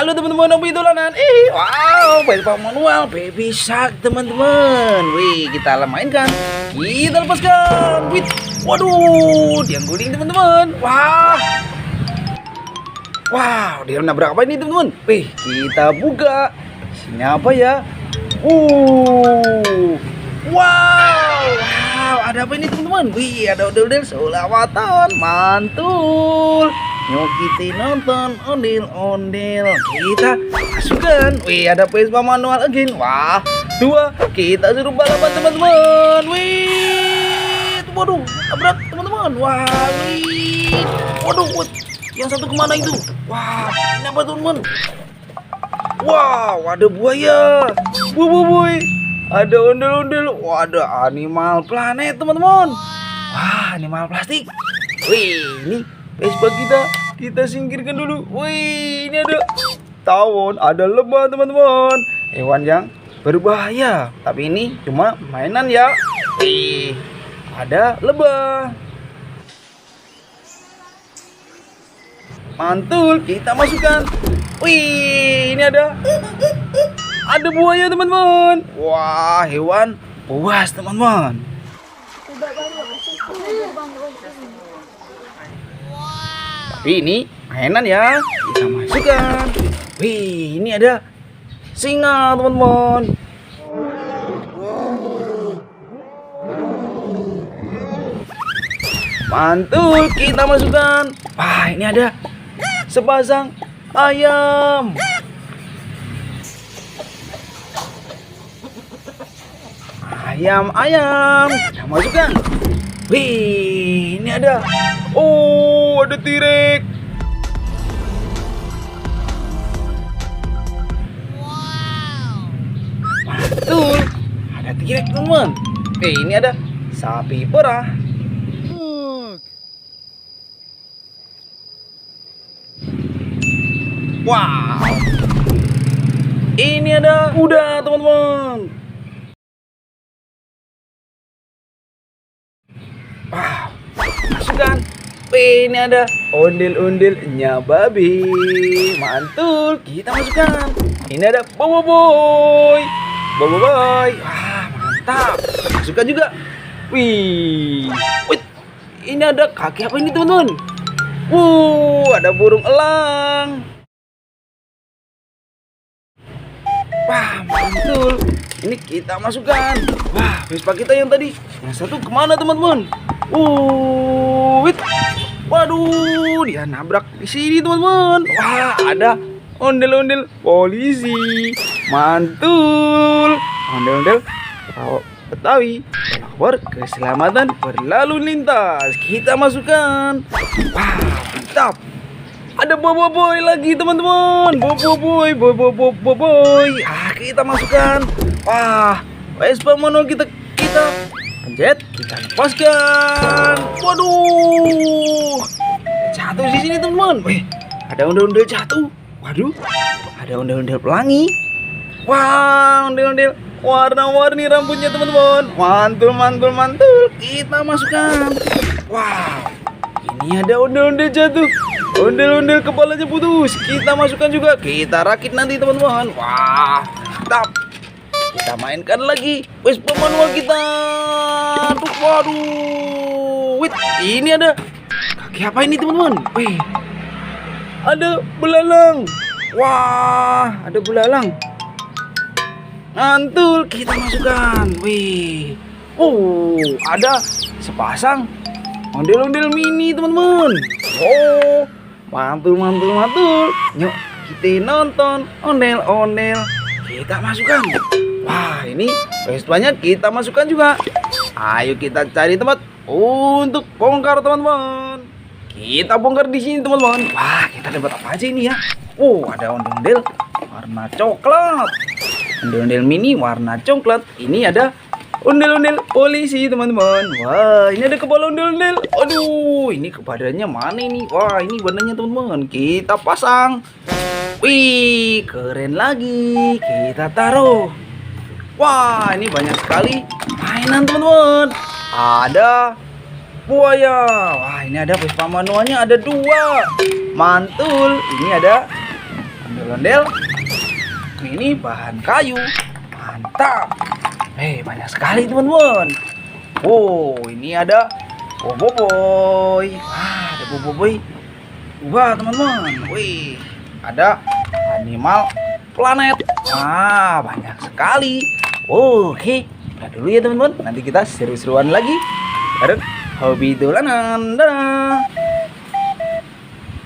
Halo teman-teman, Obi Dolanan. Wow, Vespa manual Baby Shark teman-teman. Wih, kita mainkan. Kita lepaskan. Wih, waduh, dia guling teman-teman. Wah. Wow, dia nabrak apa ini teman-teman? Wih, kita buka. Sini apa ya? Wow, ada apa ini teman-teman? Wih, ada ondel-ondel selawatan, mantul. Yuk kita nonton ondel-ondel. Kita masukkan. Wih, ada Vespa manual again. Wah, 2. Kita suruh balapan teman-teman. Wih, waduh, tabrak teman-teman. Wah, wih, waduh, yang satu kemana itu? Wah, ini apa teman-teman? Wow, ada buaya. Boy. Ada ondel-ondel. Wah, ada animal planet teman-teman. Wah, animal plastik. Wih, ini Vespa kita singkirkan dulu. Wih, ini ada tawon, ada lebah teman-teman. Hewan yang berbahaya. Tapi ini cuma mainan ya. Wih, ada lebah. Mantul, kita masukkan. Wih, ini ada buaya teman-teman. Wah, hewan buas teman-teman. Tapi ini mainan ya, kita masukkan. Wih, ini ada singa teman-teman. Mantul, kita masukkan. Wah, ini ada sepasang ayam. Ayam, kita masukkan. Wih, ini ada. Oh, ada T-Rex. Mantul, ada T-Rex teman-teman. Ini ada sapi perah. Wow, ini ada kuda teman-teman. Wow, masukkan. Ini ada ondel-ondelnya babi. Mantul, kita masukkan. Ini ada boboiboy. Wah, mantap. Masukkan juga. Wih, ini ada kaki apa ini teman-teman? Ada burung elang. Wah, mantul. Ini kita masukkan. Wah, Vespa kita yang tadi. Yang satu kemana teman-teman? Waduh, dia nabrak di sini teman-teman. Wah, ada ondel-ondel polisi. Mantul. Ondel-ondel Betawi. Power keselamatan berlalu lintas. Kita masukkan. Wah, mantap. Ada boboiboy lagi teman-teman. Boboiboy. Kita masukkan. Wah, Vespa manual kita pencet, kita lepaskan. Waduh, jatuh di sini teman-teman. Wih, ada ondel-ondel jatuh. Waduh, ada ondel-ondel pelangi. Wah, ondel-ondel warna-warni rambutnya teman-teman. Mantul. Kita masukkan. Wow, ini ada ondel-ondel jatuh. Ondel-ondel kepalanya putus. Kita masukkan juga. Kita rakit nanti teman-teman. Wah, mantap. Kita mainkan lagi Vespa manual kita. Waduh. Ini ada kaki apa ini teman-teman? Wih, ada belalang. Wah, ada belalang. Mantul, kita masukkan. Wih. Ada sepasang ondel-ondel mini teman-teman. Mantul. Yuk kita nonton ondel-ondel. Kita masukkan. Wah, ini Vespanya kita masukkan juga. Ayo kita cari tempat untuk bongkar teman-teman. Kita bongkar di sini teman-teman. Wah, kita dapat apa aja ini ya? Ada ondel-ondel warna coklat. Ondel-ondel mini warna coklat. Ini ada ondel-ondel polisi teman-teman. Wah, ini ada kepala ondel-ondel. Aduh, ini kebadannya mana ini? Wah, ini badannya teman-teman. Kita pasang. Wih, keren lagi. Kita taruh. Wah, ini banyak sekali mainan teman-teman. Ada buaya. Wah, ini ada Vespa manualnya ada 2. Mantul. Ini ada ondel-ondel mini bahan kayu. Mantap. Banyak sekali teman-teman. Oh, ini ada Boboiboy. Wah, ada Boboiboy. Wah, teman-teman. Wih, ada Animal Planet. Wah, banyak sekali. Oke, udah dulu ya teman-teman. Nanti kita seru-seruan lagi bareng Hobi Dolanan. Dadah.